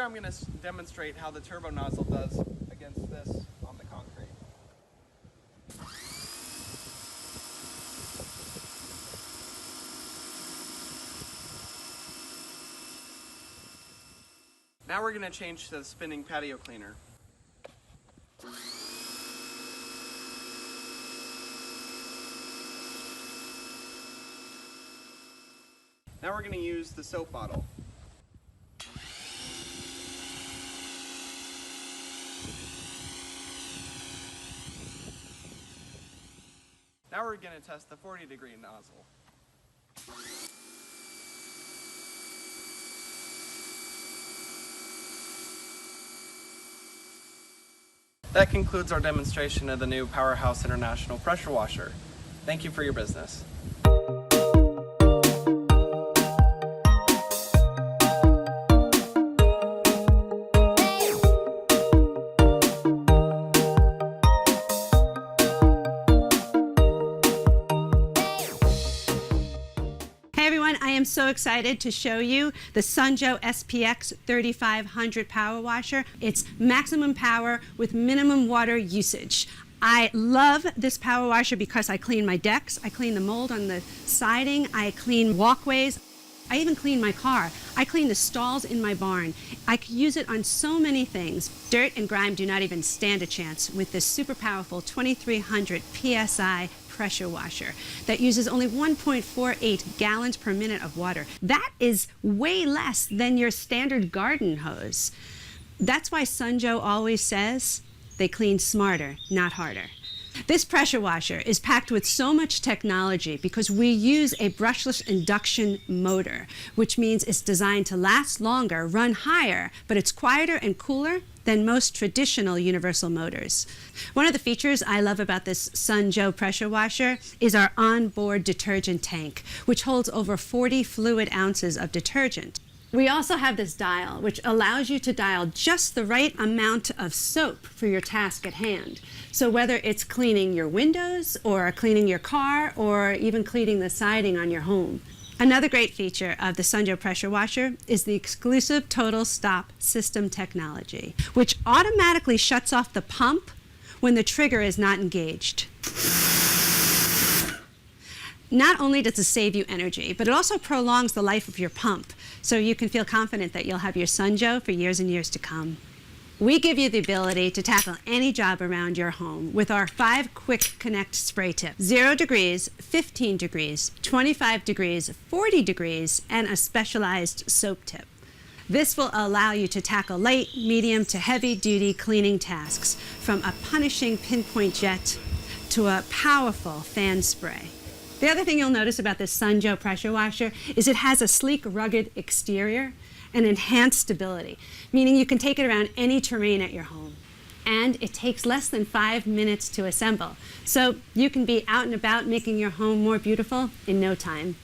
I'm going to demonstrate how the turbo nozzle does against this on the concrete. Now we're going to change to the spinning patio cleaner. Now we're going to use the soap bottle. Now we're going to test the 40-degree nozzle. That concludes our demonstration of the new Powerhouse International pressure washer. Thank you for your business. Hey everyone, I am so excited to show you the Sunjo SPX 3500 Power Washer. It's maximum power with minimum water usage. I love this power washer because I clean my decks, I clean the mold on the siding, I clean walkways, I even clean my car. I clean the stalls in my barn. I could use it on so many things. Dirt and grime do not even stand a chance with this super powerful 2300 PSI pressure washer that uses only 1.48 gallons per minute of water. That is way less than your standard garden hose. That's why Sunjo always says they clean smarter, not harder. This pressure washer is packed with so much technology because we use a brushless induction motor, which means it's designed to last longer, run higher, but it's quieter and cooler than most traditional universal motors. One of the features I love about this Sunjo pressure washer is our onboard detergent tank, which holds over 40 fluid ounces of detergent. We also have this dial, which allows you to dial just the right amount of soap for your task at hand. So whether it's cleaning your windows, or cleaning your car, or even cleaning the siding on your home. Another great feature of the Sunjo pressure washer is the exclusive total stop system technology, which automatically shuts off the pump when the trigger is not engaged. Not only does it save you energy, but it also prolongs the life of your pump, so you can feel confident that you'll have your Sunjo for years and years to come. We give you the ability to tackle any job around your home with our 5 quick connect spray tips. 0 degrees, 15 degrees, 25 degrees, 40 degrees, and a specialized soap tip. This will allow you to tackle light, medium to heavy duty cleaning tasks, from a punishing pinpoint jet to a powerful fan spray. The other thing you'll notice about this Sunjo pressure washer is it has a sleek, rugged exterior and enhanced stability, meaning you can take it around any terrain at your home. And it takes less than 5 minutes to assemble, so you can be out and about making your home more beautiful in no time.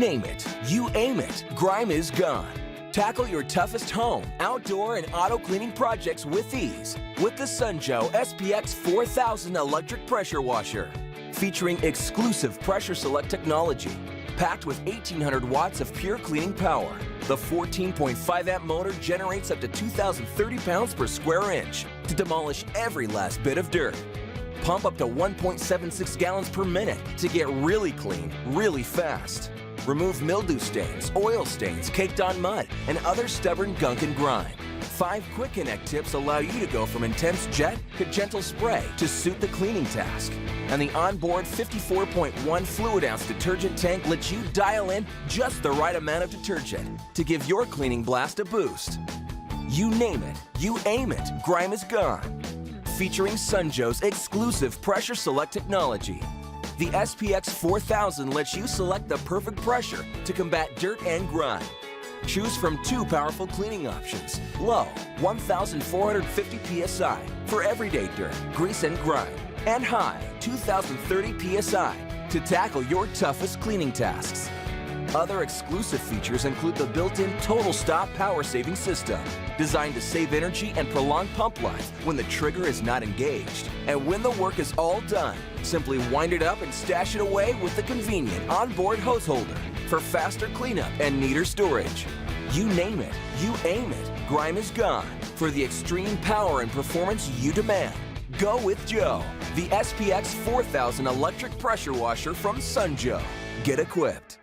name it, you aim it, grime is gone. Tackle your toughest home, outdoor, and auto cleaning projects with ease with the Sunjoe SPX 4000 electric pressure washer. Featuring exclusive pressure select technology, packed with 1,800 watts of pure cleaning power. The 14.5 amp motor generates up to 2,030 pounds per square inch to demolish every last bit of dirt. Pump up to 1.76 gallons per minute to get really clean, really fast. Remove mildew stains, oil stains, caked on mud, and other stubborn gunk and grime. 5 quick connect tips allow you to go from intense jet to gentle spray to suit the cleaning task. And the onboard 54.1 fluid ounce detergent tank lets you dial in just the right amount of detergent to give your cleaning blast a boost. You name it, you aim it, grime is gone. Featuring Sunjoe's exclusive pressure select technology. The SPX 4000 lets you select the perfect pressure to combat dirt and grime. Choose from 2 powerful cleaning options. Low, 1,450 psi for everyday dirt, grease, and grime. And high, 2,030 psi to tackle your toughest cleaning tasks. Other exclusive features include the built-in Total Stop power saving system, designed to save energy and prolong pump life when the trigger is not engaged. And when the work is all done, simply wind it up and stash it away with the convenient onboard hose holder for faster cleanup and neater storage. You name it, you aim it, grime is gone. For the extreme power and performance you demand, go with Joe, the SPX 4000 electric pressure washer from Sunjoe. Get equipped.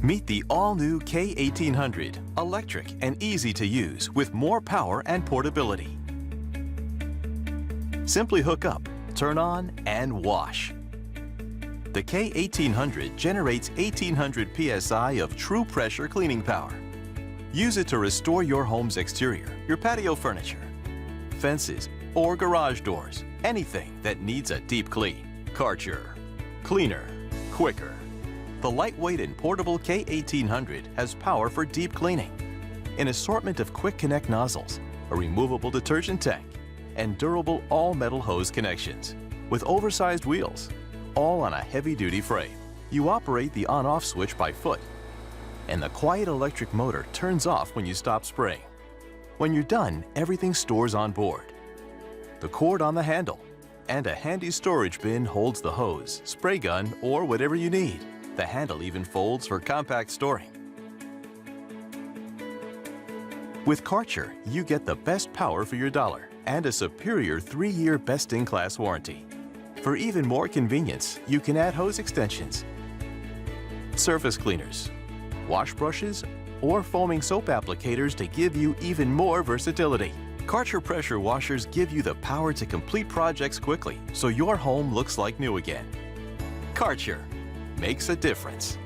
Meet the all-new K1800, electric and easy to use with more power and portability. Simply hook up, turn on, and wash. The K1800 generates 1,800 psi of true pressure cleaning power. Use it to restore your home's exterior, your patio furniture, fences, or garage doors, anything that needs a deep clean. Karcher. Cleaner, quicker. The lightweight and portable K1800 has power for deep cleaning, an assortment of quick connect nozzles, a removable detergent tank, and durable all-metal hose connections. With oversized wheels, all on a heavy-duty frame. You operate the on-off switch by foot, and the quiet electric motor turns off when you stop spraying. When you're done, everything stores on board. The cord on the handle, and a handy storage bin holds the hose, spray gun, or whatever you need. The handle even folds for compact storing. With Karcher, you get the best power for your dollar and a superior 3-year best-in-class warranty. For even more convenience, you can add hose extensions, surface cleaners, wash brushes, or foaming soap applicators to give you even more versatility. Karcher pressure washers give you the power to complete projects quickly so your home looks like new again. Karcher makes a difference.